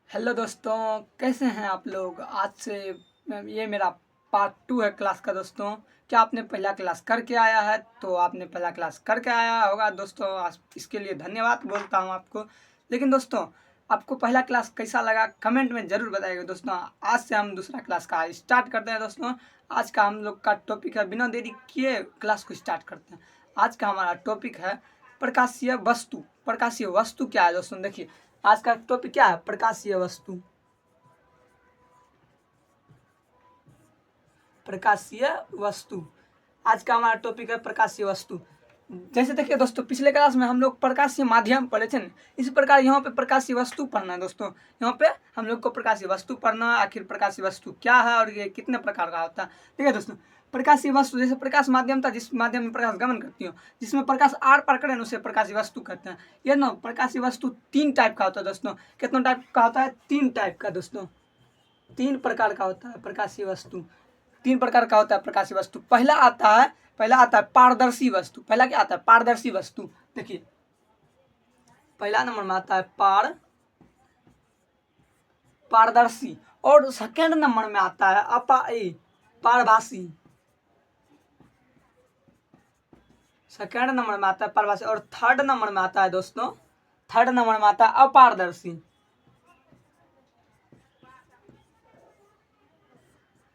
Hello दोस्तों, कैसे हैं आप लोग। आज से ये मेरा पार्ट 2 है क्लास का। दोस्तों, क्या आपने पहला क्लास करके आया है? तो आपने पहला क्लास करके आया होगा दोस्तों, आज इसके लिए धन्यवाद बोलता हूं आपको। लेकिन दोस्तों, आपको पहला क्लास कैसा लगा कमेंट में ज़रूर बताइएगा। दोस्तों, आज से हम दूसरा क्लास का स्टार्ट करते हैं। दोस्तों, आज का हम लोग का टॉपिक है, बिना देरी किए क्लास को स्टार्ट करते हैं। आज का हमारा टॉपिक है प्रकाशीय वस्तु। प्रकाशीय वस्तु क्या है दोस्तों? देखिए, आज का टॉपिक क्या है? प्रकाशीय वस्तु। प्रकाशीय वस्तु आज का हमारा टॉपिक है, प्रकाशीय वस्तु। जैसे देखिए दोस्तों, पिछले क्लास में हम लोग प्रकाशीय माध्यम पढ़े थे ना, इसी प्रकार यहाँ पे प्रकाशीय वस्तु पढ़ना है। दोस्तों, यहाँ पे हम लोग को प्रकाशीय वस्तु पढ़ना है। आखिर प्रकाशीय वस्तु क्या है और ये कितने प्रकार का होता है। देखिए दोस्तों, प्रकाशीय वस्तु जैसे प्रकाश माध्यम था, जिस माध्यम में प्रकाश गमन करती हो, जिसमें प्रकाश आर पार करे उसे प्रकाशीय वस्तु कहते हैं। ये ना प्रकाशीय वस्तु 3 टाइप का होता है दोस्तों। कितना टाइप का होता है? 3 टाइप का दोस्तों। 3 प्रकार का होता है प्रकाशीय वस्तु। 3 प्रकार का होता है प्रकाशीय वस्तु। पहला आता है पारदर्शी वस्तु। पहला क्या आता है? पारदर्शी वस्तु। देखिए, पहला नंबर में आता है पारदर्शी। और सेकेंड नंबर में आता है पारभासी। सेकेंड नंबर में आता है पारभासी। और थर्ड नंबर में आता है दोस्तों, थर्ड नंबर में आता है अपारदर्शी।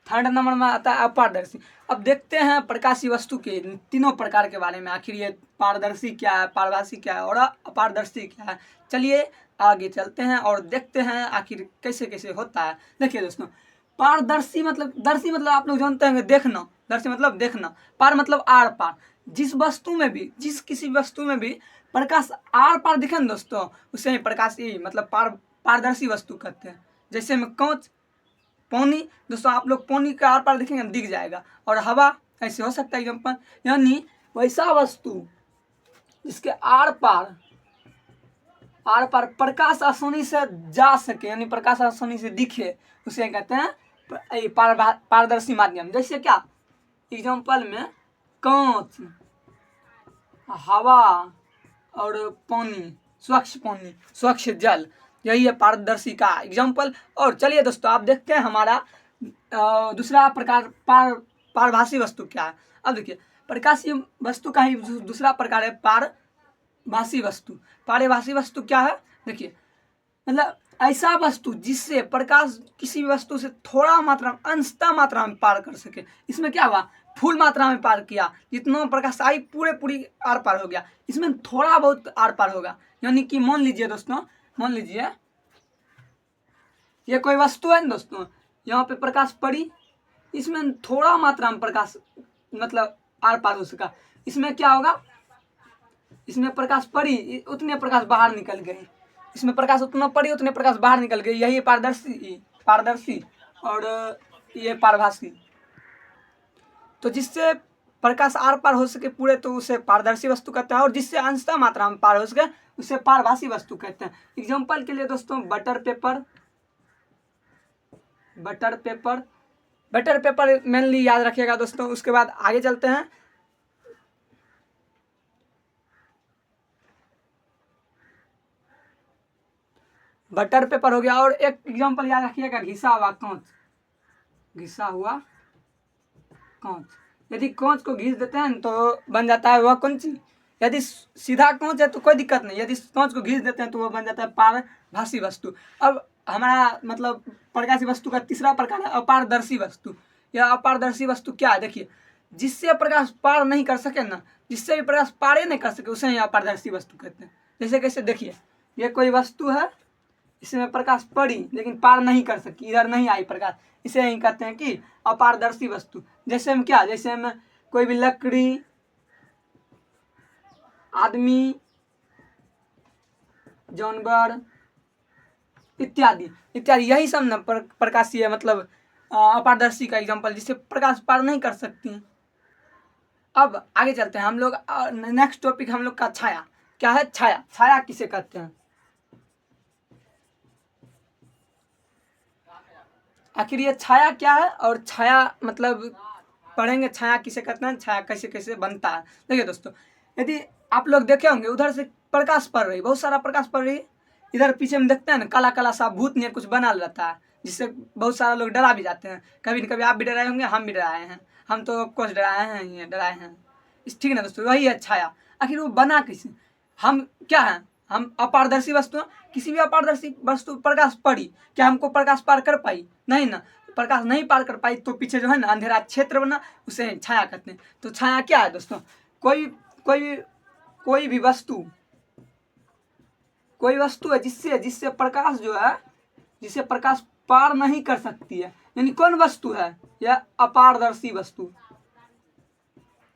थर्ड नंबर में आता है अपारदर्शी। अब देखते हैं प्रकाशीय वस्तु के तीनों प्रकार के बारे में। आखिर ये पारदर्शी क्या है, पारभासी क्या है और अपारदर्शी क्या है। चलिए आगे चलते हैं और देखते हैं आखिर कैसे कैसे होता है। देखिए दोस्तों, पारदर्शी मतलब, दर्शी मतलब आप लोग जानते हैं देखना। दर्शी मतलब देखना। पार मतलब आर पार। जिस वस्तु में भी, जिस किसी वस्तु में भी प्रकाश आर पार दिखे ना दोस्तों, उसे ही प्रकाशी मतलब पारदर्शी वस्तु कहते हैं। जैसे में कांच, पानी। दोस्तों, आप लोग पानी का आर पार देखेंगे दिख जाएगा। और हवा ऐसे हो सकता है एग्जाम्पल। यानी वैसा वस्तु जिसके आर पार प्रकाश आसानी से जा सके, यानी प्रकाश आसानी से दिखे, उसे कहते हैं पारदर्शी माध्यम। जैसे क्या एग्जाम्पल में कांच, हवा और पानी, पानी, स्वच्छ जल, यही है पारदर्शी का एग्जाम्पल। और चलिए दोस्तों, आप देखते हैं हमारा दूसरा प्रकार पारभासी वस्तु क्या है। अब देखिए, प्रकाशीय वस्तु का ही दूसरा प्रकार है पारभासी वस्तु। पारभासी वस्तु क्या है? देखिए, मतलब ऐसा वस्तु जिससे प्रकाश किसी वस्तु से थोड़ा मात्रा में, अंशतः मात्रा में पार कर सके। इसमें क्या हुआ? फुल मात्रा में पार किया, जितना प्रकाश आई पूरी आर पार हो गया। इसमें थोड़ा बहुत आर पार होगा। यानी कि मान लीजिए दोस्तों, मान लीजिए ये कोई वस्तु है ना दोस्तों, यहाँ पे प्रकाश पड़ी, इसमें थोड़ा मात्रा में प्रकाश मतलब आर पार हो सका। इसमें क्या होगा? इसमें प्रकाश पड़ी, उतने प्रकाश बाहर निकल गए। इसमें प्रकाश उतना पड़ी, उतने प्रकाश बाहर निकल गए। यही पारदर्शी और ये पारभासी। तो जिससे प्रकाश आर पार हो सके पूरे, तो उसे पारदर्शी वस्तु कहते हैं। और जिससे अंशतः मात्रा में पार हो सके, उसे पारभासी वस्तु कहते हैं। एग्जाम्पल के लिए दोस्तों, बटर पेपर मेनली याद रखिएगा दोस्तों। उसके बाद आगे चलते हैं। बटर पेपर हो गया। और एक एग्जाम्पल याद रखिएगा, घिसा हुआ कांच। यदि कांच को घिस देते हैं तो बन जाता है वह कौन सी? यदि सीधा कांच है तो कोई दिक्कत नहीं, यदि कांच को घिस देते हैं तो वह बन जाता है पारभासी वस्तु। अब हमारा मतलब प्रकाशीय वस्तु का तीसरा प्रकार है अपारदर्शी वस्तु। यह अपारदर्शी वस्तु क्या है? देखिए, जिससे प्रकाश पार नहीं कर सके ना, जिससे भी प्रकाश पार नहीं कर सके, उसे ही अपारदर्शी वस्तु कहते हैं। जैसे कैसे? देखिए, ये कोई वस्तु है, इसमें प्रकाश पड़ी लेकिन पार नहीं कर सकी, इधर नहीं आई प्रकाश, इसे ही कहते हैं कि अपारदर्शी वस्तु। जैसे में क्या? जैसे में कोई भी लकड़ी, आदमी, जानवर इत्यादि इत्यादि, यही सब न प्रकाशीय मतलब अपारदर्शी का एग्जाम्पल, जिससे प्रकाश पार नहीं कर सकती। अब आगे चलते हैं हम लोग। नेक्स्ट टॉपिक हम लोग का छाया। क्या है? छाया किसे कहते हैं? आखिर ये छाया क्या है और छाया मतलब पढ़ेंगे छाया किसे कहते हैं, छाया कैसे कैसे बनता है। देखिए दोस्तों, यदि आप लोग देखे होंगे उधर से प्रकाश पड़ रही, बहुत सारा प्रकाश पड़ रही, इधर पीछे में देखते हैं ना काला काला सा भूत नियर कुछ बना रहता है, जिससे बहुत सारा लोग डरा भी जाते हैं। कभी न कभी आप भी डराए होंगे, हम भी डराए हैं, हम तो कुछ डराए हैं, ये डराए हैं। इस ठीक है ना दोस्तों, वही है छाया। आखिर वो बना कैसे? हम क्या हैं? हम अपारदर्शी वस्तु हैं। किसी भी अपारदर्शी वस्तु प्रकाश पड़ी, क्या हमको प्रकाश पार कर पाई? नहीं ना। प्रकाश नहीं पार कर पाई तो पीछे जो है ना अंधेरा क्षेत्र बना, उसे छाया कहते हैं। तो छाया क्या है दोस्तों? कोई कोई कोई भी वस्तु, कोई वस्तु है जिससे जिससे प्रकाश जो है, जिसे प्रकाश पार नहीं कर सकती है। यानी कौन वस्तु है? यह अपारदर्शी वस्तु,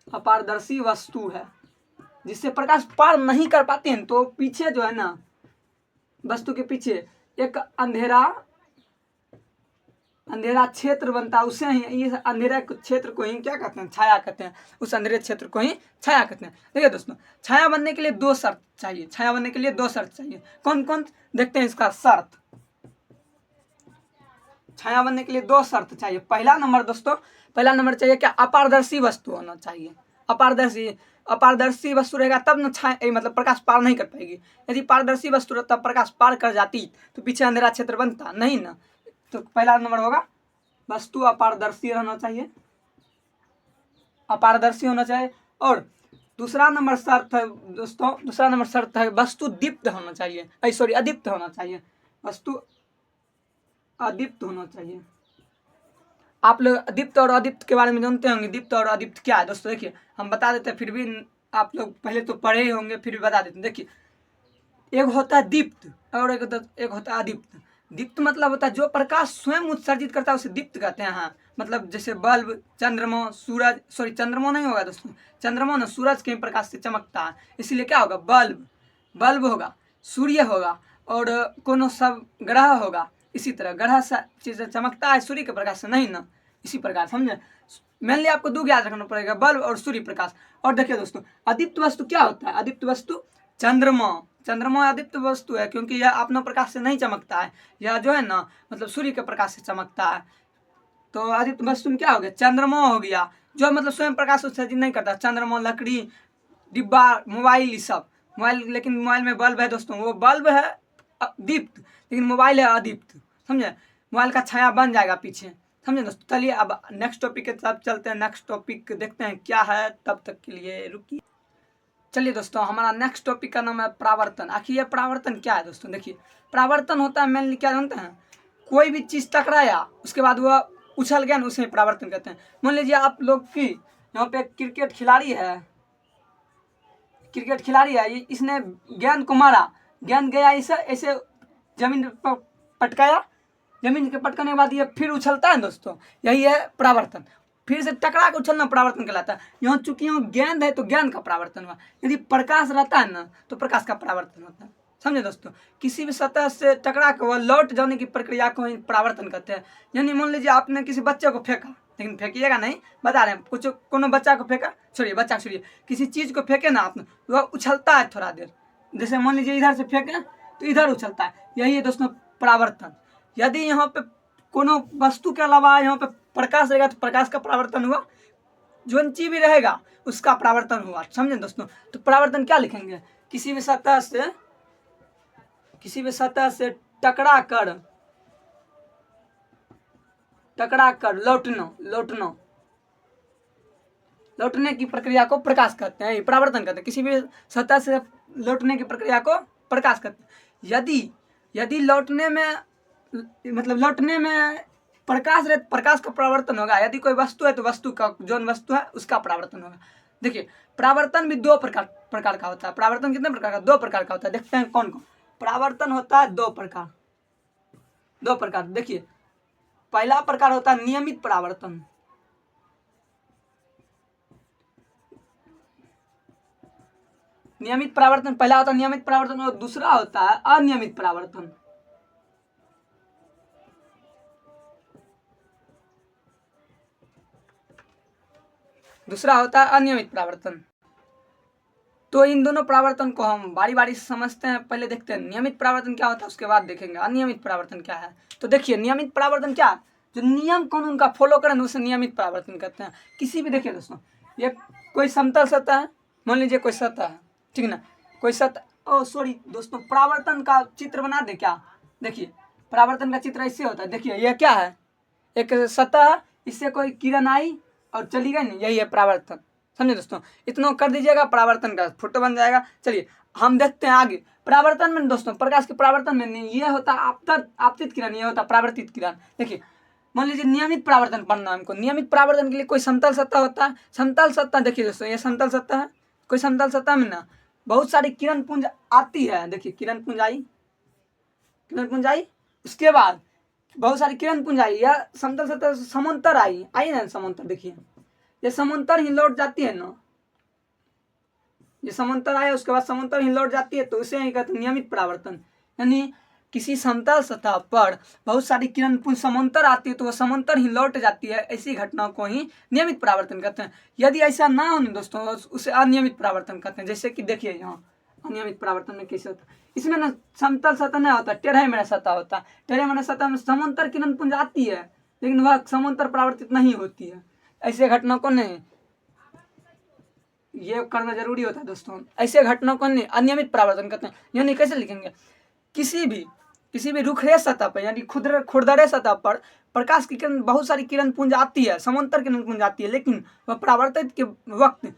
अपारदर्शी वस्तु है जिससे प्रकाश पार नहीं कर पाते हैं। तो पीछे जो है ना, वस्तु के पीछे एक अंधेरा क्षेत्र बनता है, उसे ही ये अंधेरा क्षेत्र को ही क्या कहते हैं? छाया कहते हैं। उस अंधेरे क्षेत्र को ही छाया कहते हैं। देखिए दोस्तों, छाया बनने के लिए दो शर्त चाहिए। छाया बनने के लिए दो शर्त चाहिए। कौन कौन देखते हैं इसका शर्त? छाया बनने के लिए दो शर्त चाहिए। पहला नंबर दोस्तों, पहला नंबर चाहिए क्या? अपारदर्शी वस्तु होना चाहिए। अपारदर्शी वस्तु रहेगा तब न छाया मतलब प्रकाश पार नहीं कर पाएगी। यदि पारदर्शी वस्तु रहता, प्रकाश पार कर जाती तो पीछे अंधेरा क्षेत्र बनता नहीं ना। तो पहला नंबर होगा वस्तु अपारदर्शी रहना चाहिए, अपारदर्शी होना चाहिए। और दूसरा नंबर शर्त है दोस्तों, दूसरा नंबर शर्त है वस्तु दीप्त होना चाहिए, अदीप्त होना चाहिए। वस्तु अदीप्त होना चाहिए। आप लोग दीप्त और अदीप्त के बारे में जानते होंगे। दीप्त और अदीप्त क्या है दोस्तों? देखिए हम बता देते हैं, फिर भी आप लोग पहले तो पढ़े ही होंगे, फिर भी बता देते हैं। देखिए, एक होता है दीप्त और एक होता है अदीप्त। दीप्त मतलब होता है जो प्रकाश स्वयं उत्सर्जित करता है, उसे दीप्त कहते हैं। हाँ, मतलब जैसे बल्ब, चंद्रमा, सूरज, चंद्रमा नहीं होगा दोस्तों, चंद्रमा ना सूरज के प्रकाश से चमकता है, इसीलिए क्या होगा? बल्ब होगा, सूर्य होगा, और कोनो सब ग्रह होगा। इसी तरह ग्रह से चीज़ चमकता है सूर्य के प्रकाश से नहीं ना। इसी प्रकार समझे। मेनली आपको दो याद रखना पड़ेगा, बल्ब और सूर्य प्रकाश। और देखिए दोस्तों, अदीप्त वस्तु क्या होता है? अदीप्त वस्तु चंद्रमा अदीप्त वस्तु है, क्योंकि यह अपना प्रकाश से नहीं चमकता है, यह जो है ना मतलब सूर्य के प्रकाश से चमकता है। तो अदीप्त वस्तु में क्या हो गया? चंद्रमा हो गया, जो मतलब स्वयं प्रकाश उत्सर्जित नहीं करता। चंद्रमा, लकड़ी, डिब्बा, मोबाइल, ये सब। मोबाइल, लेकिन मोबाइल में बल्ब है दोस्तों, वो बल्ब है दीप्त, लेकिन मोबाइल है अदीप्त। समझे? मोबाइल का छाया बन जाएगा पीछे। समझे दोस्तों? चलिए अब नेक्स्ट टॉपिक के साथ चलते हैं। नेक्स्ट टॉपिक देखते हैं क्या है, तब तक के लिए रुकिए। चलिए दोस्तों, हमारा नेक्स्ट टॉपिक का नाम है परावर्तन। आखिर ये परावर्तन क्या है दोस्तों? देखिए, परावर्तन होता है मेनली क्या जानते हैं? कोई भी चीज़ टकराया, उसके बाद वह उछल गया ना, उसे परावर्तन कहते हैं। मान लीजिए आप लोग की यहाँ पे क्रिकेट खिलाड़ी है, इसने गेंद को मारा, गेंद गया ऐसे जमीन पर पटकाया, जमीन के पटकने के बाद ये फिर उछलता है दोस्तों, यही है परावर्तन। फिर से टकरा के उछलना परावर्तन कहलाता है। यहाँ चूंकि यहाँ गेंद है तो गेंद का परावर्तन हुआ। यदि प्रकाश रहता है ना तो प्रकाश का परावर्तन होता है। समझे दोस्तों? किसी भी सतह से टकरा के वह लौट जाने की प्रक्रिया को ही परावर्तन कहते हैं। यानी मान लीजिए आपने किसी बच्चे को फेंका, लेकिन फेंकिएगा नहीं, बता रहे हैं, कुछ कोनो बच्चा को फेंका, छोड़िए, किसी चीज़ को फेंके ना आपने, वह उछलता है थोड़ा देर। जैसे मान लीजिए इधर से फेंके तो इधर उछलता है, यही है दोस्तों परावर्तन। यदि यहाँ पे कोनो वस्तु के अलावा यहाँ पे प्रकाश रहेगा तो प्रकाश का परावर्तन हुआ, जो चीज भी रहेगा उसका परावर्तन हुआ। समझे दोस्तों? तो परावर्तन क्या लिखेंगे? किसी भी सतह से टकरा कर लौटने की प्रक्रिया को प्रकाश कहते हैं, परावर्तन कहते हैं। किसी भी सतह से लौटने की प्रक्रिया को प्रकाश कहते हैं। यदि लौटने में प्रकाश का परावर्तन होगा। यदि कोई वस्तु है तो वस्तु है उसका परावर्तन होगा। देखिए, परावर्तन भी दो प्रकार का होता है। परावर्तन कितने प्रकार का? दो प्रकार का होता है। देखते हैं कौन कौन परावर्तन होता है। दो प्रकार। देखिए, पहला प्रकार होता है नियमित परावर्तन। नियमित परावर्तन पहला होता है नियमित परावर्तन, और दूसरा होता है अनियमित परावर्तन। तो इन दोनों परावर्तन को हम बारी बारी से समझते हैं। पहले देखते हैं नियमित परावर्तन क्या होता है, उसके बाद देखेंगे अनियमित परावर्तन क्या है। तो देखिए, नियमित परावर्तन क्या है? जो नियम कानून का फॉलो करें उसे नियमित परावर्तन कहते हैं। किसी भी, देखिए दोस्तों, ये कोई समतल सतह है, मान लीजिए कोई सतह है, ठीक ना, कोई सतह, ओ सॉरी दोस्तों, परावर्तन का चित्र बना दे क्या? देखिए परावर्तन का चित्र ऐसे होता है। देखिए यह क्या है, एक सतह, इससे कोई किरण आई और चली गई नहीं, यही है परावर्तन। समझे दोस्तों, इतना कर दीजिएगा, परावर्तन का फोटो बन जाएगा। चलिए हम देखते हैं आगे। परावर्तन में दोस्तों, प्रकाश के परावर्तन में नहीं, ये होता आपतित किरण, ये होता परावर्तित किरण। देखिए मान लीजिए नियमित परावर्तन पढ़ना है हमको। नियमित परावर्तन के लिए कोई समतल सतह होता है। समतल सतह देखिए दोस्तों, ये समतल सतह है। कोई समतल सतह में ना बहुत सारी किरण पुंज आती है। देखिए किरण पुंज आई, किरण पुंज आई, उसके बाद बहुत सारी किरण पुंज आई, या समतल सतह समांतर आई ना समांतर। देखिए ये समांतर ही लौट जाती है ना, ये समांतर आया उसके बाद समांतर ही लौट जाती है, तो इसे ही कहते हैं नियमित परावर्तन। यानी किसी समतल सतह पर बहुत सारी किरण पुंज समांतर आती है तो वह समांतर ही लौट जाती है, ऐसी घटना को ही नियमित परावर्तन कहते हैं। यदि ऐसा ना हो दोस्तों, उसे अनियमित परावर्तन कहते हैं। जैसे कि देखिए यहाँ अनियमित परावर्तन में कैसे होता है, इसमें ना समतल सतह नहीं होता, टेढ़े मेढ़े सतह होता है। टेढ़े मेढ़े सतह में समांतर किरण पुंज आती है लेकिन वह समांतर परावर्तित नहीं होती है। ऐसे घटना को नहीं, ये करना जरूरी होता है दोस्तों। ऐसे घटना को नहीं अनियमित परावर्तन कहते हैं। यानी कैसे लिखेंगे, किसी भी रुखरे सतह पर यानी खुरदरे सतह पर प्रकाश की किरण, बहुत सारी किरण पुंज आती है, समांतर किरण पुंज आती है, लेकिन वह परावर्तित के वक्त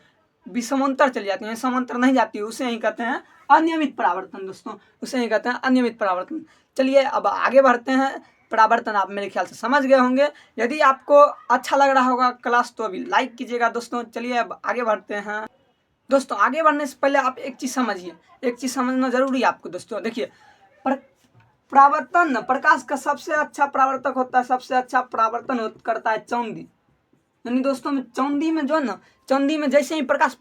विसमांतर चली जाती है, समांतर नहीं जाती है, उसे ही कहते हैं अनियमित परावर्तन दोस्तों, उसे ही कहते हैं अनियमित परावर्तन। चलिए अब आगे बढ़ते हैं। परावर्तन आप मेरे ख्याल से समझ गए होंगे। यदि आपको अच्छा लग रहा होगा क्लास तो अभी लाइक कीजिएगा दोस्तों। चलिए अब आगे बढ़ते हैं दोस्तों। आगे बढ़ने से पहले आप एक चीज़ समझिए, एक चीज़ समझना जरूरी है आपको दोस्तों। देखिए परावर्तन, प्रकाश का सबसे अच्छा परावर्तक होता है, सबसे अच्छा परावर्तन करता है चांदी। यानी दोस्तों में चांदी में जो है ना, चांदी में जैसे ही प्रकाश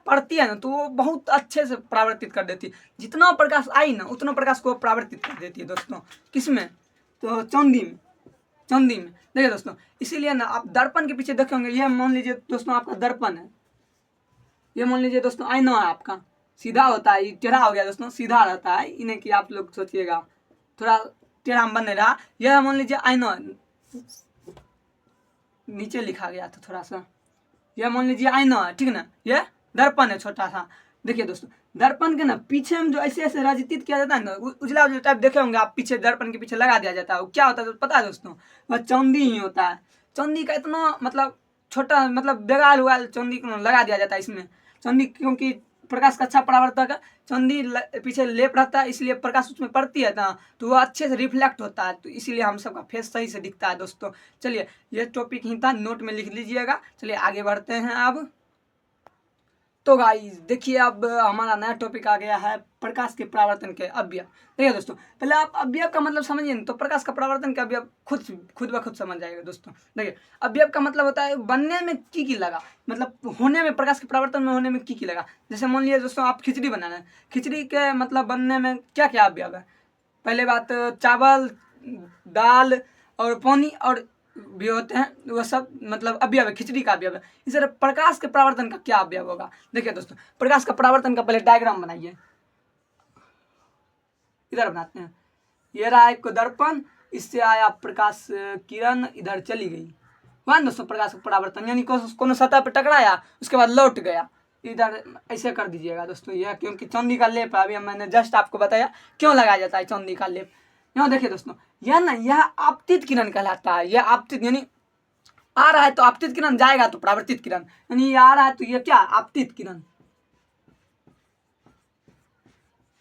पड़ती है ना तो वो बहुत अच्छे से परावर्तित कर देती है। जितना प्रकाश आई ना उतना प्रकाश को परावर्तित कर देती है दोस्तों। किसमें? तो चांदी में, चांदी में। देखिए दोस्तों, इसीलिए ना आप दर्पण के पीछे देखे होंगे, ये मान लीजिए दोस्तों आपका दर्पण है, ये मान लीजिए दोस्तों आईना है आपका, सीधा होता है, ये टेढ़ा हो गया दोस्तों, सीधा रहता है, इन्हें कि आप लोग सोचिएगा थोड़ा टेढ़ा बन नहीं रहा। यह मान लीजिए आईना, नीचे लिखा गया था थोड़ा सा, यह मान लीजिए आईना है, ठीक ना, यह दर्पण है छोटा सा। देखिए दोस्तों दर्पण के ना पीछे में जो ऐसे ऐसे राजितित किया जाता है ना, उजला उजला टाइप देखे होंगे आप, पीछे दर्पण के पीछे लगा दिया जाता है, वो क्या होता है तो पता है दोस्तों, वह चांदी ही होता है। चांदी का इतना मतलब छोटा मतलब बेगाल उगाल चांदी को लगा दिया जाता है इसमें। चांदी क्योंकि प्रकाश का अच्छा परावर्तक है, चांदी पीछे लेप रहता है, इसलिए प्रकाश उसमें पड़ती है ना तो वह अच्छे से रिफ्लेक्ट होता है, तो इसीलिए हम सबका फेस सही से दिखता है दोस्तों। चलिए ये टॉपिक ही था, नोट में लिख लीजिएगा। चलिए आगे बढ़ते हैं अब। तो गाइस देखिए अब हमारा नया टॉपिक आ गया है प्रकाश के परावर्तन के अवयव। देखिए दोस्तों पहले आप अवयव का मतलब समझिए तो प्रकाश का परावर्तन के अवयव खुद ब खुद समझ जाएगा दोस्तों। देखिए अवयव का मतलब होता है बनने में की लगा, मतलब होने में, प्रकाश के परावर्तन में होने में की लगा। जैसे मान लीजिए दोस्तों आप खिचड़ी बनाना है, खिचड़ी के मतलब बनने में क्या क्या अवयव है। पहले बात चावल, दाल और पानी और भी होते हैं, वह सब मतलब अवयव है, खिचड़ी का अवयव है। इस तरह प्रकाश के परावर्तन का क्या अवयव होगा। देखिए दोस्तों प्रकाश का परावर्तन का पहले डायग्राम बनाइए, इधर बनाते हैं। ये रहा एक दर्पण, इससे आया प्रकाश किरण, इधर चली गई, वहाँ दोस्तों प्रकाश का परावर्तन, यानी कोनो सतह पर टकराया उसके बाद लौट गया, इधर ऐसे कर दीजिएगा दोस्तों। यह क्योंकि चांदी का लेप है, अभी मैंने जस्ट आपको बताया क्यों लगाया जाता है चांदी का लेप। यहाँ देखिए दोस्तों यह ना, यह आपतित किरण कहलाता है। यह आपतित यानी आ रहा है तो आपतित किरण, जाएगा तो परावर्तित किरण, यानी ये आ रहा है तो ये क्या आपतित किरण,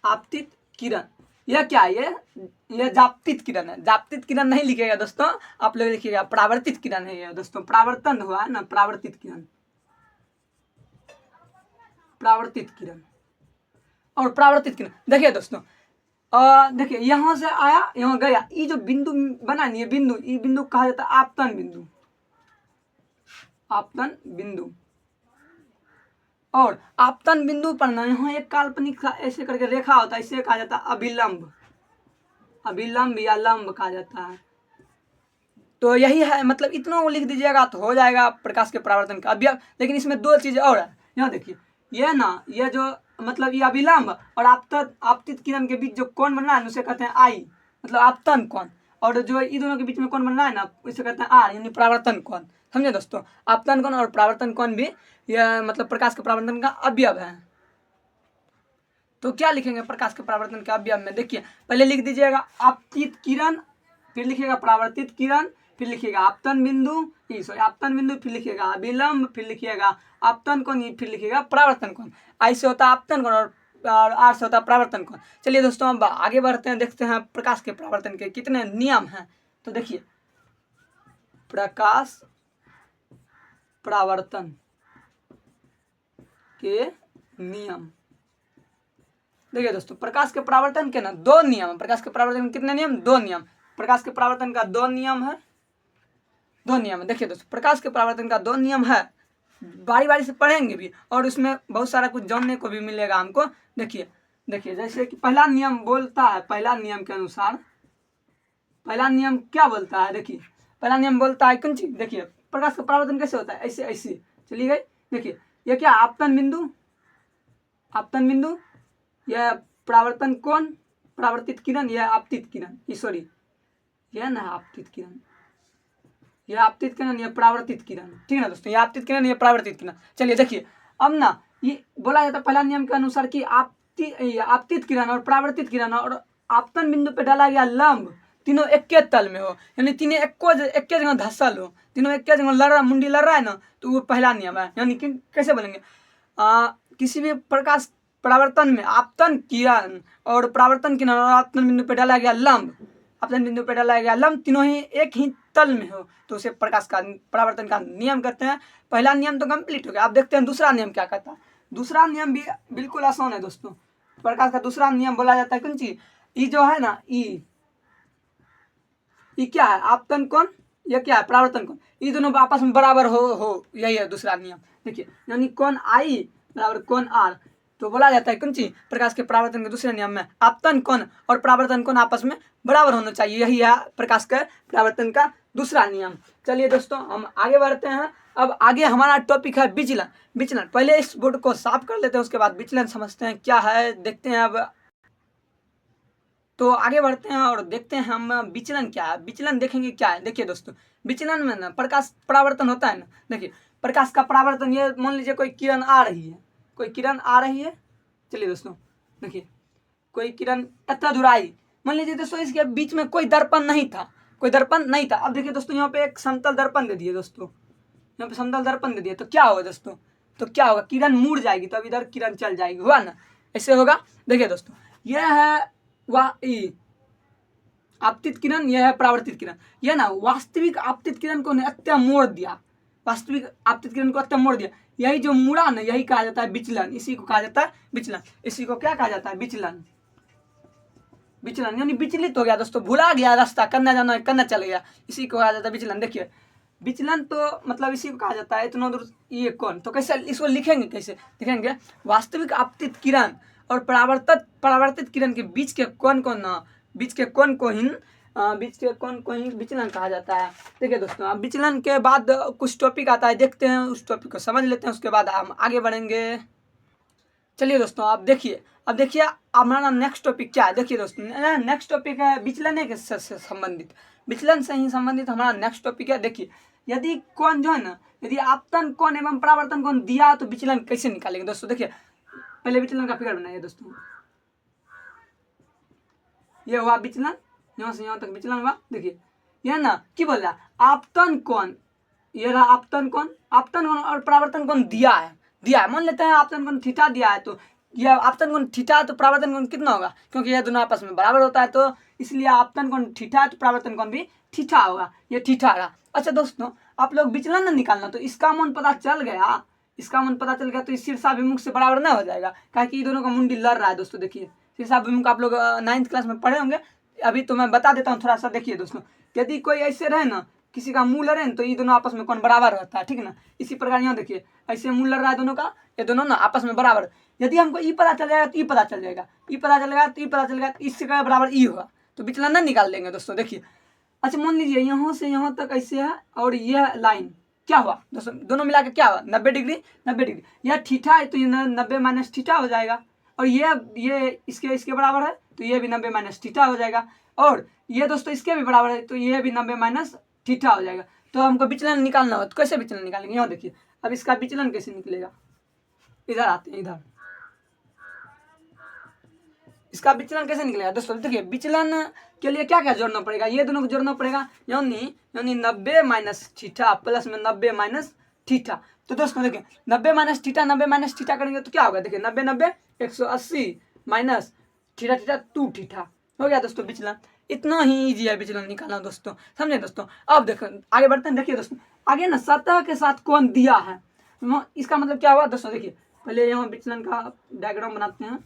आपतित किरण। यह क्या है, ये जाप्तित किरण है। जाप्तित किरण नहीं लिखेगा दोस्तों, आप लोग लिखिएगा परावर्तित किरण है ये दोस्तों। परावर्तन हुआ है ना, परावर्तित किरण, परावर्तित किरण और परावर्तित किरण। देखिए दोस्तों देखिए यहाँ से आया यहाँ गया, ये जो बिंदु बना नहीं, ये बिंदु कहा जाता है आपतन बिंदु, आपतन बिंदु। और आपतन बिंदु पर ना यहाँ एक काल्पनिक ऐसे करके रेखा होता है, इसे कहा जाता है अभिलंब, अभिलंब या लंब कहा जाता है। तो यही है, मतलब इतना वो लिख दीजिएगा तो हो जाएगा प्रकाश के परावर्तन का अवयव। लेकिन इसमें दो चीजें और है, यहाँ देखिए ये ना, ये जो मतलब ये अभिलंब और आपतित किरण के बीच जो कोण बन रहा है उसे कहते हैं आई, मतलब आपतन कोण। और जो इन दोनों के बीच में कोण बन रहा है ना उसे कहते हैं आर, यानी परावर्तन कोण। समझे दोस्तों, आपतन कोण और परावर्तन कोण भी यह मतलब प्रकाश के परावर्तन का अवयव है। तो क्या लिखेंगे प्रकाश के परावर्तन के अवयव में? देखिए पहले लिख दीजिएगा आपतित किरण, फिर लिखिएगा परावर्तित किरण, फिर लिखिएगा आपतन बिंदु, आपतन बिंदु, फिर लिखिएगा अभिलंब, फिर लिखिएगा आपतन कोण, फिर लिखिएगा परावर्तन कोण। आई से होता है आपतन कोण और आर से होता है परावर्तन कोण। चलिए दोस्तों अब आगे बढ़ते हैं, देखते हैं प्रकाश के परावर्तन के कितने नियम हैं। तो देखिए प्रकाश परावर्तन के नियम, देखिए दोस्तों प्रकाश के परावर्तन के ना 2 नियम है। प्रकाश के परावर्तन के कितने नियम? 2 नियम। प्रकाश के परावर्तन का 2 नियम है, 2 नियम है। देखिए दोस्तों प्रकाश के परावर्तन का 2 नियम है, बारी बारी से पढ़ेंगे भी और उसमें बहुत सारा कुछ जानने को भी मिलेगा हमको। देखिए जैसे कि पहला नियम बोलता है, पहला नियम के अनुसार पहला नियम क्या बोलता है? देखिए पहला नियम बोलता है कौन चीज? देखिए प्रकाश का परावर्तन कैसे होता है? ऐसे ऐसे चलिए गए। देखिए ये क्या आपतन बिंदु, आपतन बिंदु, यह परावर्तन कोण, परावर्तित किरण, यह आपतित किरण, सॉरी यह ना आपतित किरण, यह आपतित किरण, यह परावर्तित किरण, ठीक है ना दोस्तों? यह आपतित किरण, यह परावर्तित किरण। चलिए देखिए अब ना ये बोला जाता है पहला नियम के अनुसार कि आपतित किरण और परावर्तित किरण और आपतन बिंदु पे डाला गया लंब तीनों एक के तल में हो, यानी तीनों एक जगह धसल हो, तीनों एक जगह लड़ रहा, मुंडी लड़ रहा है ना, तो वो पहला नियम है। यानी कि कैसे बोलेंगे? किसी भी प्रकाश परावर्तन में आपतन किरण और परावर्तन किरण और आपतन बिंदु पे डाला गया लंब, आपतन बिंदु पे डाला गया लंब तीनों ही एक ही तल में हो, तो उसे प्रकाश का परावर्तन का नियम कहते हैं। पहला नियम तो कंप्लीट हो गया। अब देखते हैं दूसरा नियम क्या कहता है। दूसरा नियम भी बिल्कुल आसान है दोस्तों। प्रकाश का दूसरा नियम बोला जाता है कौन चीज? ई जो है ना, ई क्या है? आपतन कोण, यह क्या है? परावर्तन कोण। ये दोनों आपस में बराबर हो, यही है दूसरा नियम। देखिए यानी कोण आई बराबर कोण आर, तो बोला जाता है कौन चीज? प्रकाश के परावर्तन के दूसरे नियम में आपतन कोण और परावर्तन कोण आपस में बराबर होना चाहिए, यही है प्रकाश के परावर्तन का दूसरा नियम। चलिए दोस्तों हम आगे बढ़ते हैं। अब आगे हमारा टॉपिक है विचलन। विचलन, पहले इस बोर्ड को साफ कर लेते हैं, उसके बाद विचलन समझते हैं क्या है, देखते हैं। अब तो आगे बढ़ते हैं और देखते हैं हम विचलन क्या है। विचलन देखेंगे क्या है। देखिए दोस्तों विचलन में ना प्रकाश परावर्तन होता है ना। देखिए प्रकाश का परावर्तन, ये मान लीजिए कोई किरण आ रही है, कोई किरण आ रही है। चलिए दोस्तों देखिए कोई किरण इतना दूर आई, मान लीजिए दोस्तों इसके बीच में कोई दर्पण नहीं था, कोई दर्पण नहीं था। अब देखिए दोस्तों यहाँ पे एक समतल दर्पण दे दिए दोस्तों, यहाँ पे समतल दर्पण दे दिए, तो क्या होगा दोस्तों? तो क्या होगा? किरण मुड़ जाएगी, तो अब इधर किरण चल जाएगी, हुआ ना? ऐसे होगा। देखिए दोस्तों यह है वह आपतित किरण, यह है परावर्तित किरण। यह ना वास्तविक आपतित किरण को अत्य मोड़ दिया, वास्तविक आपतित किरण को अत्य मोड़ दिया। यही जो मुड़ा ना, यही कहा जाता है विचलन, इसी को कहा जाता है विचलन। इसी को क्या कहा जाता है? विचलन। विचलन यानी विचलित हो गया दोस्तों, भुला गया रास्ता, करना जाना करना चल गया, इसी को कहा जाता है विचलन। देखिए विचलन तो मतलब इसी को कहा जाता है इतना दूर ये कौन, तो कैसे इसको लिखेंगे? कैसे लिखेंगे? वास्तविक आपतित किरण और परावर्तित किरण के बीच के कोण को ना, बीच के कोण को ही विचलन कहा जाता है। देखिए दोस्तों अब विचलन के बाद कुछ टॉपिक आता है, देखते हैं उस टॉपिक को समझ लेते हैं, उसके बाद हम आगे बढ़ेंगे। चलिए दोस्तों अब देखिए हमारा नेक्स्ट टॉपिक क्या है। देखिए दोस्तों नेक्स्ट टॉपिक है विचलन से संबंधित, विचलन से ही संबंधित हमारा नेक्स्ट टॉपिक है। देखिए यदि कोण जो है ना, यदि आपतन कोण एवं परावर्तन कोण दिया तो विचलन कैसे निकालेंगे दोस्तों? देखिए पहले विचलन का फिगर बनाइए दोस्तों। ये हुआ विचलन, यहाँ से यहाँ तक विचलन हुआ। देखिए यह ना की बोल रहा आपतन कोण, ये रहा आपतन कोण और परावर्तन कोण दिया है। मान लेते हैं आपतन कोण थीटा दिया है, तो यह आपतन कोण थीटा तो परावर्तन कोण कितना होगा? क्योंकि यह दोनों आपस में बराबर होता है, तो इसलिए आपतन कोण थीटा तो परावर्तन कोण भी थीटा होगा, ये थीटा रहा। अच्छा दोस्तों आप लोग विचलन न निकालना, तो इसका मान पता चल गया, तो इस शीर्षाभिमुख से बराबर नहीं हो जाएगा, क्या कि दोनों का मुंडी लड़ रहा है दोस्तों। देखिए शीर्षाभिमुख आप लोग 9th क्लास में पढ़े होंगे, अभी तो मैं बता देता हूँ थोड़ा सा। देखिए दोस्तों यदि कोई ऐसे रहे ना, किसी का मुंह लड़ रहे हैं, तो ये दोनों आपस में कौन बराबर रहता है, ठीक है ना? इसी प्रकार यहाँ देखिए ऐसे मुंह लड़ रहा है दोनों का, ये दोनों ना आपस में बराबर। यदि हमको ई पता चल जाएगा तो ई पता चल जाएगा, ई पता चलेगा तो ई पता चलेगा, इससे का बराबर ई होगा, तो विचलन न निकाल देंगे दोस्तों। देखिए अच्छा मान लीजिए यहाँ से यहाँ तक ऐसे है, और यह लाइन क्या हुआ दोस्तों? दोनों मिला के क्या हुआ? 90 डिग्री। यह थीटा है तो ये 90 माइनस थीटा हो जाएगा, और ये इसके बराबर है, तो ये भी 90 माइनस थीटा हो जाएगा, और ये दोस्तों इसके भी बराबर है, तो ये भी 90 माइनस थीटा हो जाएगा। तो हमको विचलन निकालना हो तो कैसे विचलन निकालेंगे? यहाँ देखिए अब इसका विचलन कैसे निकलेगा, इधर आते हैं, इधर इसका विचलन कैसे निकलेगा दोस्तों? देखिए विचलन के लिए क्या क्या जोड़ना पड़ेगा, ये दोनों को जोड़ना पड़ेगा, यानी 90 माइनस थीटा प्लस में 90 माइनस थीटा। तो दोस्तों देखिए 90 माइनस थीटा करेंगे तो क्या होगा, देखिए 90 180 माइनस थीटा थीटा 2 थीटा हो गया दोस्तों विचलन। इतना ही ईजी है विचलन निकालना दोस्तों, समझे दोस्तों। अब देखो आगे बढ़ते हैं। देखिए दोस्तों आगे ना सतह के साथ कोण दिया है, इसका मतलब क्या हुआ दोस्तों? देखिए पहले यहाँ विचलन का डायग्राम बनाते हैं।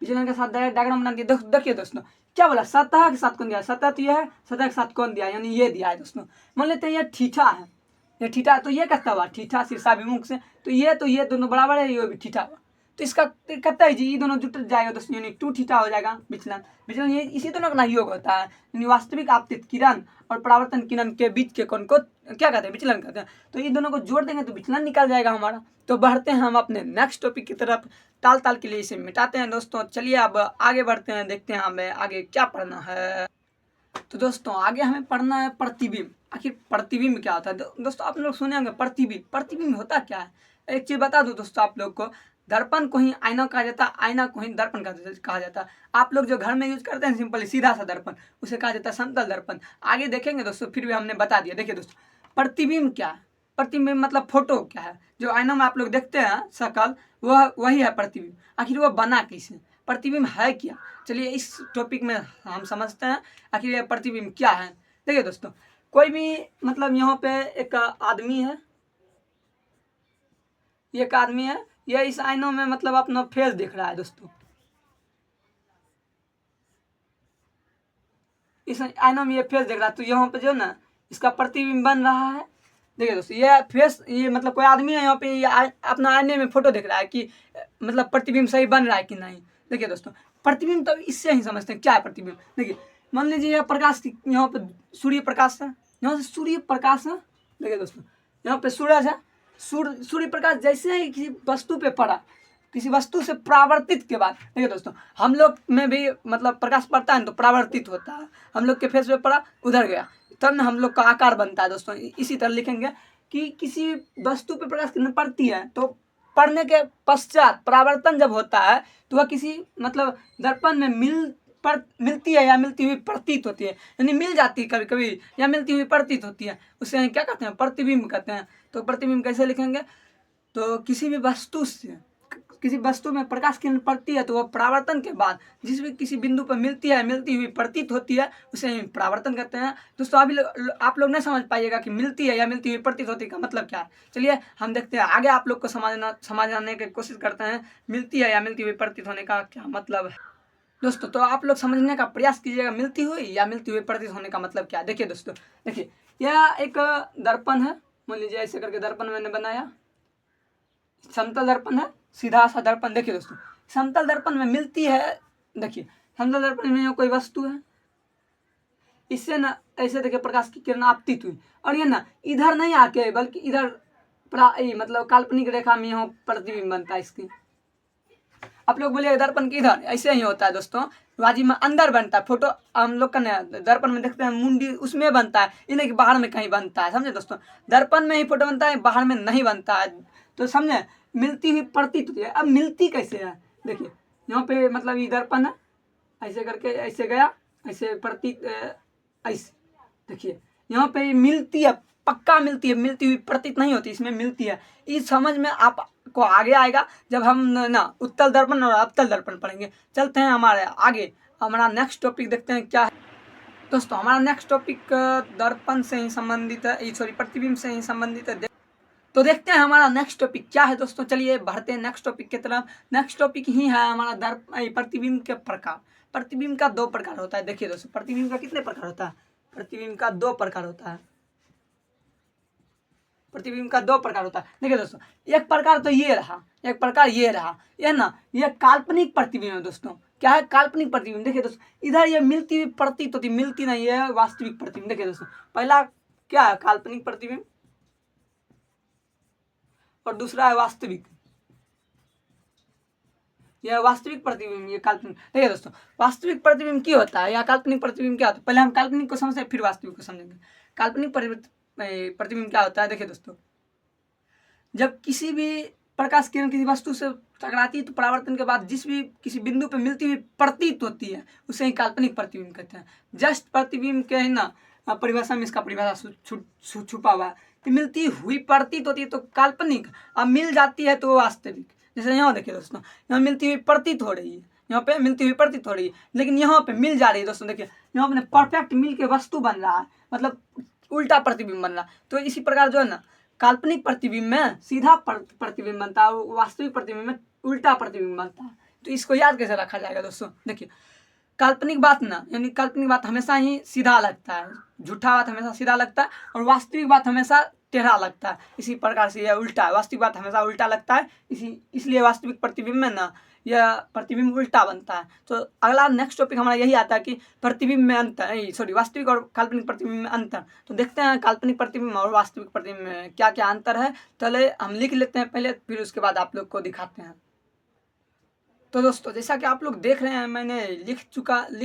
विचलन के साथ डायग्राम बना दिया। देखिए दोस्तों क्या बोला, सतह के साथ कौन दिया है, सतह तो यह है, सतह के साथ कौन दिया है, यानी ये दिया है दोस्तों। मान लेते हैं ये थीटा है, ये थीटा, तो ये कितना हुआ, थीटा शीर्षाभिमुख से, तो ये दोनों बराबर है, ये भी थीटा हुआ, तो इसका कितना है जी, ये दोनों जुट जाएगा दोस्तों, यानी 2 थीटा हो जाएगा विचलन ये इसी दोनों का योग होता है, यानी वास्तविक आपतित किरण और परावर्तन किरण के बीच के कोण को क्या कहते हैं, विचलन कहते हैं। तो ये दोनों को जोड़ देंगे तो विचलन निकल जाएगा हमारा। तो बढ़ते हैं हम अपने नेक्स्ट टॉपिक की तरफ, ताल के लिए इसे मिटाते हैं दोस्तों। चलिए अब आगे बढ़ते हैं, देखते हैं हमें आगे क्या पढ़ना है। तो दोस्तों आगे हमें पढ़ना है प्रतिबिंब। आखिर प्रतिबिंब क्या होता है दोस्तों? आप लोग सुने होंगे प्रतिबिंब होता क्या है। एक चीज बता दूं दोस्तों आप लोग को, दर्पण को ही आईना कहा जाता है, आईना को ही दर्पण कहा जाता है। आप लोग जो घर में यूज करते हैं सिंपली सीधा सा दर्पण, उसे कहा जाता है समतल दर्पण। आगे देखेंगे दोस्तों, फिर भी हमने बता दिया। देखिए दोस्तों प्रतिबिंब क्या है, प्रतिबिंब मतलब फोटो क्या है, जो आईना में आप लोग देखते हैं शकल, वही है प्रतिबिंब। आखिर वो बना कैसे, प्रतिबिंब है क्या, चलिए इस टॉपिक में हम समझते हैं आखिर ये प्रतिबिंब क्या है। देखिए दोस्तों कोई भी मतलब यहाँ पे एक आदमी है, ये एक आदमी है, ये इस आईनों में मतलब अपना फेस दिख रहा है दोस्तों, इस आईनों में ये फेस दिख रहा है, तो यहाँ पे जो ना इसका प्रतिबिंब बन रहा है। देखिए दोस्तों ये फेस, ये मतलब कोई आदमी है यहाँ पे, ये अपना आईने में फोटो दिख रहा है कि मतलब प्रतिबिंब सही बन रहा है कि नहीं। देखिए दोस्तों प्रतिबिंब तो इससे ही समझते हैं क्या है प्रतिबिंब। देखिए मान लीजिए यह प्रकाश, यहाँ पे सूर्य प्रकाश है, यहाँ से सूर्य प्रकाश है। देखिए दोस्तों यहाँ पे सूरज है, सूर्य प्रकाश जैसे ही किसी वस्तु पे पड़ा, किसी वस्तु से परावर्तित के बाद, देखिए दोस्तों हम लोग में भी मतलब प्रकाश पड़ता है तो परावर्तित होता है, हम लोग के फेस पे पड़ा उधर गया, तब ना हम लोग का आकार बनता है दोस्तों। इसी तरह लिखेंगे कि किसी वस्तु पे प्रकाश किरण पड़ती है, तो पड़ने के पश्चात परावर्तन जब होता है तो वह किसी मतलब दर्पण में मिलती है या मिलती हुई प्रतीत होती है, यानी मिल जाती है कभी कभी या मिलती हुई प्रतीत होती है, उसे क्या कहते हैं, प्रतिबिंब कहते हैं। तो प्रतिबिंब कैसे लिखेंगे, तो किसी भी वस्तु से, किसी वस्तु में प्रकाश किरण पड़ती है तो वह परावर्तन के बाद जिस भी किसी बिंदु पर मिलती है, मिलती हुई प्रतीत होती है, उसे परावर्तन कहते हैं। दोस्तों अभी आप लोग नहीं समझ पाइएगा कि मिलती है या मिलती हुई प्रतीत होती का मतलब क्या है। चलिए हम देखते हैं आगे, आप लोग को समझाने की कोशिश करते हैं मिलती है या मिलती हुई प्रतीत होने का क्या मतलब है। दोस्तों तो आप लोग समझने का प्रयास कीजिएगा, मिलती हुई या मिलती हुई प्रतीत होने का मतलब क्या है। देखिए दोस्तों, देखिए यह एक दर्पण है, मान लीजिए ऐसे करके दर्पण मैंने बनाया, समतल दर्पण है, सीधा सा दर्पण। देखिए दोस्तों समतल दर्पण में मिलती है, देखिए समतल दर्पण में कोई वस्तु है, इससे ना ऐसे देखिए प्रकाश की किरण आपतित हुई, और ये ना इधर नहीं आके बल्कि इधर मतलब काल्पनिक रेखा में यहाँ प्रतिबिंब बनता है इसकी। आप लोग बोलिए दर्पण के इधर, ऐसे ही होता है दोस्तों, बाजी में अंदर बनता है फोटो, हम लोग का दर्पण में देखते हैं मुंडी, उसमें बनता है, इन्हें कि बाहर में कहीं बनता है, समझे दोस्तों। दर्पण में ही फोटो बनता है, बाहर में नहीं बनता है, तो समझे मिलती हुई प्रतीत होती है। अब मिलती कैसे है, देखिए यहाँ पे मतलब ये दर्पण है, ऐसे करके ऐसे गया, ऐसे प्रतीत ऐसे, देखिए यहाँ पे मिलती है, पक्का मिलती है, मिलती हुई प्रतीत नहीं होती, इसमें मिलती है। इस समझ में आपको आगे आएगा जब हम ना उत्तल दर्पण और अवतल दर्पण पढ़ेंगे। चलते हैं हमारे आगे, हमारा नेक्स्ट टॉपिक देखते हैं क्या है। दोस्तों हमारा नेक्स्ट टॉपिक दर्पण से ही संबंधित है, सॉरी प्रतिबिंब से ही संबंधित है। तो देखते हैं हमारा नेक्स्ट टॉपिक क्या है दोस्तों। चलिए बढ़ते हैं नेक्स्ट टॉपिक की तरफ। नेक्स्ट टॉपिक ही है हमारा प्रतिबिंब के प्रकार। प्रतिबिंब का 2 प्रकार होता है। देखिए दोस्तों प्रतिबिंब का कितने प्रकार होता है, प्रतिबिंब का 2 प्रकार होता है, प्रतिबिंब का 2 प्रकार होता है। देखिए दोस्तों एक प्रकार तो ये रहा, एक प्रकार ये रहा, ये ना ये काल्पनिक प्रतिबिंब है दोस्तों। क्या है, काल्पनिक प्रतिबिंब। देखिए दोस्तों इधर ये मिलती हुई प्रतीत होती, मिलती नहीं है, वास्तविक प्रतिबिंब। देखिए दोस्तों पहला क्या है, काल्पनिक प्रतिबिंब, और दूसरा है वास्तविक, यह वास्तविक प्रतिबिंब, ये काल्पनिक। देखिए दोस्तों वास्तविक प्रतिबिंब क्या होता है या काल्पनिक प्रतिबिंब क्या होता है, पहले हम काल्पनिक को समझते हैं फिर वास्तविक को समझेंगे। काल्पनिक प्रतिबिंब क्या होता है, देखिए दोस्तों जब किसी भी प्रकाश किरण किसी वस्तु से टकराती है तो परावर्तन के बाद जिस भी किसी बिंदु पे मिलती हुई प्रतीत होती है उसे ही काल्पनिक प्रतिबिंब कहते हैं। जस्ट प्रतिबिंब के है ना परिभाषा में इसका परिभाषा छुपा हुआ है। तो मिलती हुई प्रतीत होती है तो काल्पनिक, अब मिल जाती है तो वास्तविक। जैसे यहाँ देखिए दोस्तों, यहाँ मिलती हुई प्रतीत हो रही है, यहाँ पे मिलती हुई प्रतीत हो रही है, लेकिन यहाँ पे मिल जा रही है दोस्तों। देखिए यहाँ पे परफेक्ट मिल के वस्तु बन रहा है, मतलब उल्टा प्रतिबिंब बन रहा है। तो इसी प्रकार जो है ना काल्पनिक प्रतिबिंब में सीधा प्रतिबिंब बनता है, वास्तविक प्रतिबिंब में उल्टा प्रतिबिंब बनता है। तो इसको याद कैसे रखा जाएगा दोस्तों? देखिए काल्पनिक बात ना, यानी काल्पनिक बात हमेशा ही सीधा लगता है, झूठा बात हमेशा सीधा लगता है, और वास्तविक बात हमेशा टेढ़ा लगता है। इसी प्रकार से यह उल्टा है, वास्तविक बात हमेशा उल्टा लगता है, इसलिए वास्तविक प्रतिबिंब में ना यह प्रतिबिंब उल्टा बनता है। तो अगला नेक्स्ट टॉपिक हमारा यही आता है कि प्रतिबिंब में अंतर, सॉरी वास्तविक और काल्पनिक प्रतिबिंब में अंतर। तो देखते हैं काल्पनिक प्रतिबिंब और वास्तविक प्रतिबिंब में क्या क्या अंतर है। चले हम लिख लेते हैं पहले, फिर उसके बाद आप लोग को दिखाते हैं। तो दोस्तों जैसा कि आप लोग देख रहे हैं मैंने लिख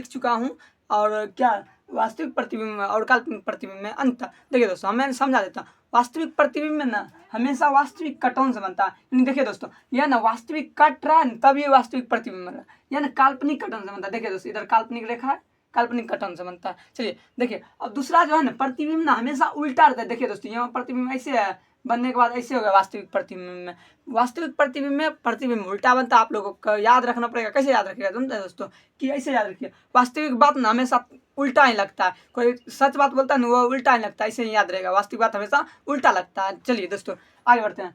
चुका हूँ, और क्या वास्तविक प्रतिबिंब और काल्पनिक प्रतिबिंब में अंतर। देखिए दोस्तों मैं समझा देता हूँ। वास्तविक प्रतिबिंब में ना हमेशा वास्तविक कटौन से बनता है। देखिए दोस्तों यह ना वास्तविक कट रहा है तब ये वास्तविक प्रतिबिंब बन रहा है, यह ना काल्पनिक कटौन से बनता है। देखिए दोस्तों इधर काल्पनिक रेखा है, काल्पनिक कटौन से बनता है। चलिए देखिए अब दूसरा जो है ना प्रतिबिंब ना हमेशा उल्टा रहता है। देखिए दोस्तों यहाँ प्रतिबिंब ऐसे है, बनने के बाद ऐसे होगा वास्तविक प्रतिबिंब में। वास्तविक प्रतिबिंब में प्रतिबिंब उल्टा बनता है। आप लोगों को याद रखना पड़ेगा। कैसे याद रखिएगा समझे दोस्तों कि ऐसे याद रखिए, वास्तविक बात ना हमेशा उल्टा ही लगता है, कोई सच बात बोलता है ना वो उल्टा ही लगता है, ऐसे ही याद रहेगा, वास्तविक बात हमेशा उल्टा लगता है। चलिए दोस्तों आगे बढ़ते हैं।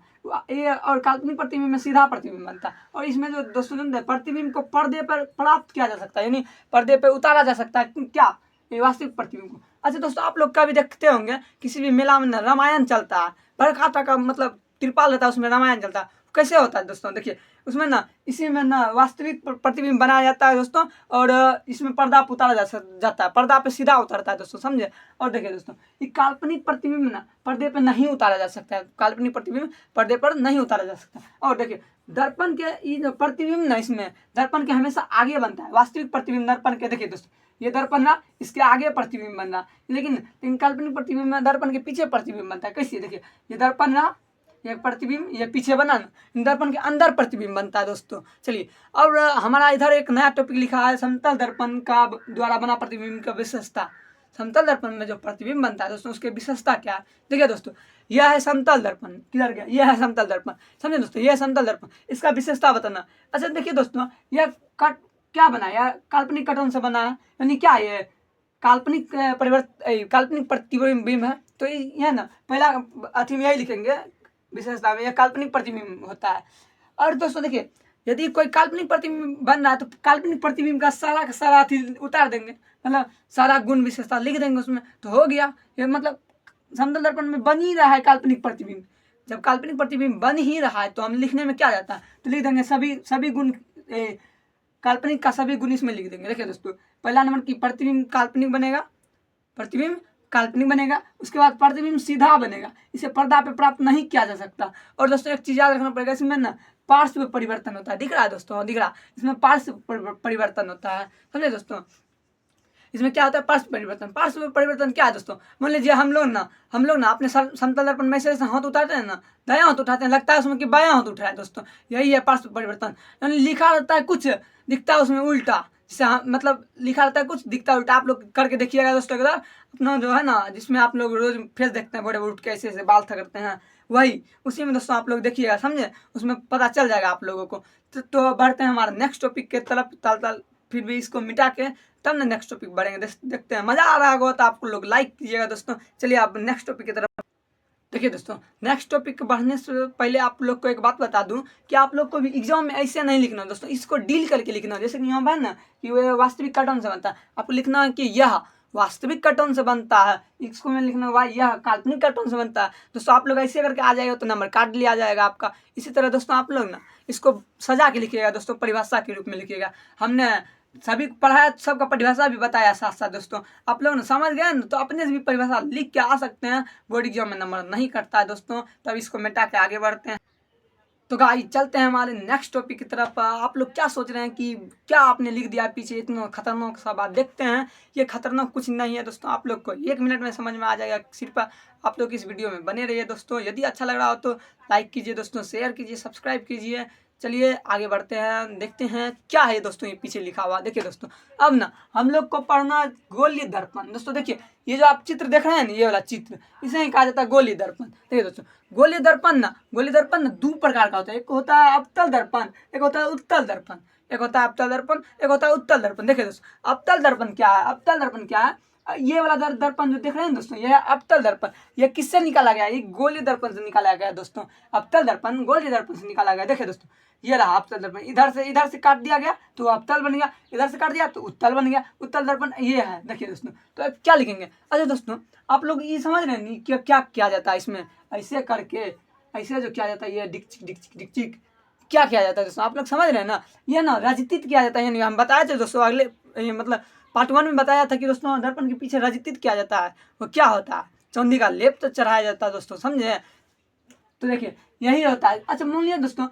ये और काल्पनिक प्रतिबिंब में सीधा प्रतिबिंब बनता है, और इसमें जो दोस्तों प्रतिबिंब को पर्दे पर प्राप्त किया जा सकता है, यानी पर्दे पर उतारा जा सकता है। क्या? ये वास्तविक प्रतिबिंब को। अच्छा दोस्तों आप लोग कभी देखते होंगे किसी भी मेला में ना रामायण चलता है, बरकाता का मतलब तिरपाल रहता है, उसमें रामायण चलता है। कैसे होता है दोस्तों? देखिए उसमें ना इसी में ना वास्तविक प्रतिबिंब बनाया जाता है दोस्तों, और इसमें पर्दा पर उतारा जाता है, पर्दा पे सीधा उतरता है दोस्तों, समझे। और देखिए दोस्तों ये काल्पनिक प्रतिबिंब ना पर्दे पे नहीं उतारा जा सकता है, काल्पनिक प्रतिबिंब पर्दे पर नहीं उतारा जा सकता। और देखिए दर्पण के ये जो प्रतिबिंब ना इसमें दर्पण के हमेशा आगे बनता है। वास्तविक प्रतिबिंब दर्पण के, देखिए दोस्तों ये दर्पण ना इसके आगे प्रतिबिंब बन रहा, लेकिन काल्पनिक प्रतिबिंब में दर्पण के पीछे प्रतिबिंब बनता है। कैसे? देखिए ये दर्पण ना, ये प्रतिबिंब ये पीछे बना ना, दर्पण के अंदर प्रतिबिंब बनता है दोस्तों। चलिए और हमारा इधर एक नया टॉपिक लिखा है, समतल दर्पण का द्वारा बना प्रतिबिंब का विशेषता। समतल दर्पण में जो प्रतिबिंब बनता है दोस्तों उसकी विशेषता क्या है? देखिए दोस्तों यह है समतल दर्पण, किधर गया? यह है समतल दर्पण, समझे दोस्तों, यह है समतल दर्पण, इसका विशेषता बताना। अच्छा देखिए दोस्तों यह कट क्या बना है? यह काल्पनिक कटौन से बना है, यानी क्या ये काल्पनिक काल्पनिक प्रतिबिंब है। तो यह ना पहला अथी में यही लिखेंगे विशेषता में, यह काल्पनिक प्रतिबिंब होता है। और दोस्तों देखिए यदि कोई काल्पनिक प्रतिबिंब बन रहा है तो काल्पनिक प्रतिबिंब का सारा अथी उतार देंगे, मतलब सारा गुण विशेषता लिख देंगे उसमें, तो हो गया। ये मतलब समतल दर्पण में बन ही रहा है काल्पनिक प्रतिबिंब। जब काल्पनिक प्रतिबिंब बन ही रहा है तो हम लिखने में क्या जाता है, तो लिख देंगे सभी गुण, काल्पनिक का सभी गुण इसमें लिख देंगे। देखिए दोस्तों पहला नंबर की प्रतिबिंब काल्पनिक बनेगा, प्रतिबिंब काल्पनिक बनेगा, उसके बाद प्रतिबिंब सीधा बनेगा, इसे पर्दा पे प्राप्त नहीं किया जा सकता। और दोस्तों एक चीज याद रखना पड़ेगा, इसमें ना पार्श्व परिवर्तन होता है। दिख रहा है दोस्तों? दिख रहा, इसमें पार्श्व परिवर्तन होता है, समझे दोस्तों। इसमें क्या होता है? पार्श्व परिवर्तन। पार्श्व परिवर्तन क्या है दोस्तों? मान लीजिए हम लोग ना अपने समतल दर्पण में से हाथ उठाते हैं ना, दायां हाथ उठाते हैं, लगता है उसमें कि बायां हाथ उठ रहा है दोस्तों, यही है पार्श्व परिवर्तन। यानी लिखा रहता है कुछ, दिखता है उसमें उल्टा, जिससे मतलब लिखा रहता है कुछ, दिखता है उल्टा। आप लोग करके देखिएगा दोस्तों अगर अपना जो है ना, जिसमें आप लोग रोज फेस देखते हैं, बड़े उठ के ऐसे बाल थकते हैं, वही उसी में दोस्तों आप लोग देखिएगा, समझे, उसमें पता चल जाएगा आप लोगों को। तो बढ़ते हैं हमारे नेक्स्ट टॉपिक के तरफ। ताल फिर भी इसको मिटा के तब ना नेक्स्ट टॉपिक बढ़ेंगे। देखते हैं, मजा आ रहा होगा तो आप लोग लाइक कीजिएगा दोस्तों। चलिए आप नेक्स्ट टॉपिक की तरफ। देखिए दोस्तों नेक्स्ट टॉपिक बढ़ने से पहले आप लोग को एक बात बता दूं कि आप लोग को भी एग्जाम में ऐसे नहीं लिखना दोस्तों, इसको डील करके लिखना। जैसे कि यहाँ पर ना कि वह वास्तविक कटौन से बनता है, आपको लिखना है कि यह वास्तविक कटौन से बनता है, इसको में लिखना हुआ यह काल्पनिक कटौन से बनता है। दोस्तों आप लोग ऐसे करके आ जाएगा तो नंबर काट लिया जाएगा आपका। इसी तरह दोस्तों आप लोग ना इसको सजा के लिखिएगा दोस्तों, परिभाषा के रूप में लिखिएगा। हमने सभी पढ़ाया, सबका परिभाषा भी बताया साथ साथ दोस्तों। आप लोग ना समझ गए ना, तो अपने से भी परिभाषा लिख के आ सकते हैं, बोर्ड एग्जाम में नंबर नहीं कटता है दोस्तों। तब इसको मिटा के आगे बढ़ते हैं। तो गाइस चलते हैं हमारे नेक्स्ट टॉपिक की तरफ। आप लोग क्या सोच रहे हैं कि क्या आपने लिख दिया पीछे, इतना खतरनाक सा बात। देखते हैं ये खतरनाक कुछ नहीं है दोस्तों, आप लोग को 1 मिनट में समझ में आ जाएगा। सिर्फ आप लोग इस वीडियो में बने रहिए दोस्तों। यदि अच्छा लग रहा हो तो लाइक कीजिए दोस्तों, शेयर कीजिए, सब्सक्राइब कीजिए। चलिए आगे बढ़ते हैं, देखते हैं क्या है दोस्तों ये पीछे लिखा हुआ। देखिए दोस्तों, अब ना हम लोग को पढ़ना गोलीय दर्पण। दोस्तों देखिए, ये जो आप चित्र देख रहे हैं ना, ये वाला चित्र, इसे ही कहा जाता है गोलीय दर्पण। देखिए दोस्तों, गोलीय दर्पण ना दो प्रकार का होता है। एक होता है अवतल दर्पण, एक होता है उत्तल दर्पण। एक होता है अवतल दर्पण, एक होता है उत्तल दर्पण। देखिए दोस्तों, अवतल दर्पण क्या है? अवतल दर्पण क्या है? ये वाला दर्पण जो देख रहे हैं दोस्तों, ये है अवतल दर्पण। ये किससे निकाला गया? ये गोलीय दर्पण से निकाला गया दोस्तों। अवतल दर्पण गोलीय दर्पण से निकाला गया। देखिए दोस्तों, ये रहा अवतल दर्पण। इधर से काट दिया गया तो अवतल बन गया, इधर से काट दिया तो उत्तल बन गया। उत्तल दर्पण ये है। देखिए दोस्तों, तो अब क्या लिखेंगे? अच्छा दोस्तों, आप लोग ये समझ रहे हैं कि क्या किया जाता है इसमें? ऐसे करके ऐसे जो किया जाता है, ये डिक्चिक डिक्चिक डिक्चिक क्या किया जाता है दोस्तों? आप लोग समझ रहे हैं ना? ये ना रजितित किया जाता है। यानी हम बताए थे दोस्तों अगले मतलब पार्ट 1 में बताया था कि दोस्तों दर्पण के पीछे रजितित किया जाता है। वो क्या होता है? चांदी का लेप तो चढ़ाया जाता है दोस्तों, समझे? तो देखिए यही होता है। अच्छा मान लिया दोस्तों,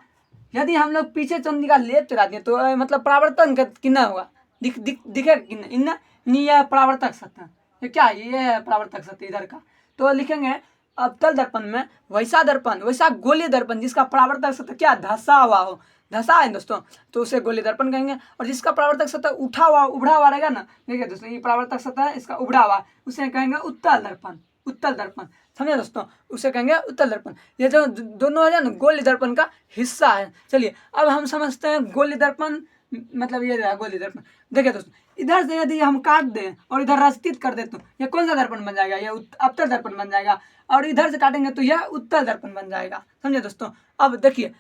यदि हम लोग पीछे चांदी का लेप चढ़ा दिए तो मतलब परावर्तन कितना होगा? दिखेगा कितना? इतना नहीं, यह परावर्तक सतह। ये क्या है? ये है परावर्तक सतह इधर का। तो लिखेंगे अवतल दर्पण में वैसा दर्पण, वैसा गोलीय दर्पण जिसका परावर्तक सतह क्या धसा हुआ हो, धसा है दोस्तों, तो उसे गोलीय दर्पण कहेंगे। और जिसका परावर्तक सतह उठा हुआ उभड़ा हुआ रहेगा ना, देखिए दोस्तों ये परावर्तक सतह इसका उभड़ा हुआ, उसे कहेंगे उत्तल दर्पण। उत्तल दर्पण समझे दोस्तों, उसे कहेंगे उत्तल दर्पण। ये जो दोनों है ना गोलीय दर्पण का हिस्सा है। चलिए अब हम समझते हैं गोलीय दर्पण मतलब ये रहा गोलीय दर्पण। देखिए दोस्तों, इधर से यदि हम काट दें और इधर रचित कर दें तो ये कौन सा दर्पण बन जाएगा? ये अवतल दर्पण बन जाएगा। और इधर से काटेंगे तो यह उत्तल दर्पण बन जाएगा। समझे दोस्तों? अब देखिए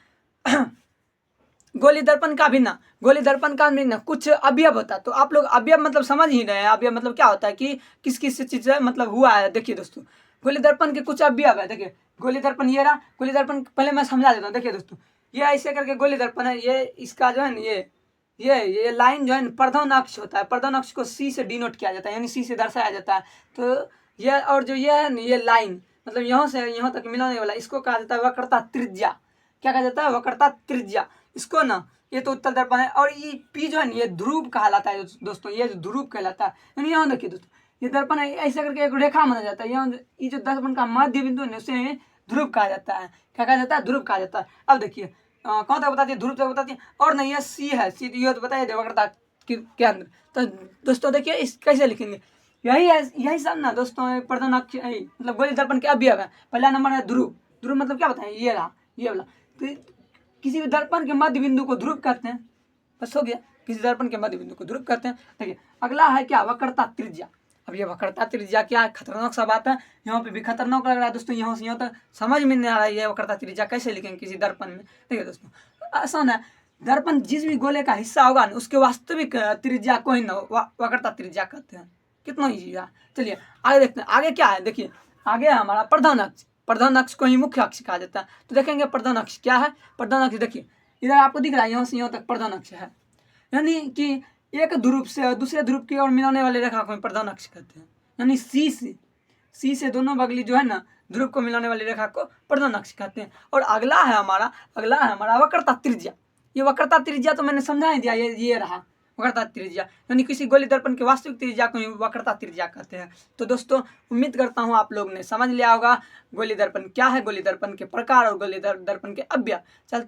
गोलीय दर्पण का भी ना, गोलीय दर्पण का भी ना कुछ अवयव होता है। तो आप लोग अवयव मतलब समझ ही रहे हैं। अवयव मतलब क्या होता है कि किस किस चीज से मतलब हुआ है। देखिए दोस्तों, गोलीय दर्पण के कुछ अवयव है। देखिए गोलीय दर्पण ये रहा। गोलीय दर्पण पहले मैं समझा देता हूँ। देखिए दोस्तों, ये ऐसे करके गोलीय दर्पण है। ये इसका जो है ना ये लाइन जो है ना प्रधान अक्ष होता है। प्रधान अक्ष को सी से डिनोट किया जाता है, यानी सी से दर्शाया जाता है। तो ये और जो ये है ना ये लाइन मतलब यहाँ से यहाँ तक मिलाने वाला, इसको कहा जाता है वक्रता त्रिज्या। क्या कहा जाता है? वक्रता त्रिज्या। इसको ना, ये तो उत्तल दर्पण है। और ये पी जो है ना ये ध्रुव कहलाता है दोस्तों। ये जो ध्रुव कहलाता है, यानी यहाँ देखिए दोस्तों, ये दर्पण है ऐसे करके एक रेखा माना जाता है। यहाँ ये जो दर्पण का मध्य बिंदु है उसे ध्रुव कहा जाता है। क्या कहा जाता है? ध्रुव कहा जाता है। अब देखिए कौन तक बताती है? ध्रुव तक बताती है। और नहीं ये सी है, सी ये तो बताइए वक्रता के अंदर। तो दोस्तों देखिए इस कैसे लिखेंगे? यही है, यही सब ना दोस्तों प्रधान अक्ष मतलब गोलीय दर्पण के अवयव है। पहला नंबर है ध्रुव। ध्रुव मतलब क्या बताएं? ये रहा ये वाला। तो किसी भी दर्पण के मध्य बिंदु को ध्रुव कहते हैं। बस हो गया, किसी दर्पण के मध्य बिंदु को ध्रुव कहते हैं। देखिए अगला है क्या? वक्रता त्रिज्या। अब ये वक्रता त्रिज्या क्या है? खतरनाक सा बात है। यहाँ पे भी खतरनाक लग रहा है दोस्तों। यहाँ से यहाँ तक समझ में नहीं आ रहा है ये वक्रता त्रिज्या कैसे लिखेंगे किसी दर्पण में। देखिए दोस्तों, आसान है। दर्पण जिस भी गोले का हिस्सा होगा ना उसके वास्तविक त्रिज्या को ही ना वक्रता त्रिज्या कहते हैं। कितना ईजी है। चलिए आगे देखते हैं। आगे क्या है? देखिए आगे है हमारा प्रधान अक्ष। प्रधान अक्ष को ही मुख्य अक्ष कहा जाता है। तो देखेंगे प्रधान अक्ष क्या है। प्रधान अक्ष देखिए इधर आपको दिख रहा है, यहाँ से यहाँ तक प्रधान अक्ष है। यानी कि एक ध्रुव से दूसरे ध्रुव की ओर मिलाने वाले रेखा को प्रधान अक्ष कहते हैं। यानी सी से दोनों बगली जो है ना ध्रुव को मिलाने वाली रेखा को प्रधान अक्ष कहते हैं। और अगला है हमारा वक्रता त्रिज्या। ये वक्रता त्रिज्या तो मैंने समझा ही दिया। ये रहा वक्रता त्रिज्या, यानी किसी गोलीय दर्पण की वास्तविक त्रिज्या को वक्रता त्रिज्या कहते हैं। तो दोस्तों उम्मीद करता हूँ आप लोग ने समझ लिया होगा गोलीय दर्पण क्या है, गोलीय दर्पण के प्रकार और गोलीय दर्पण के अवयव। चलते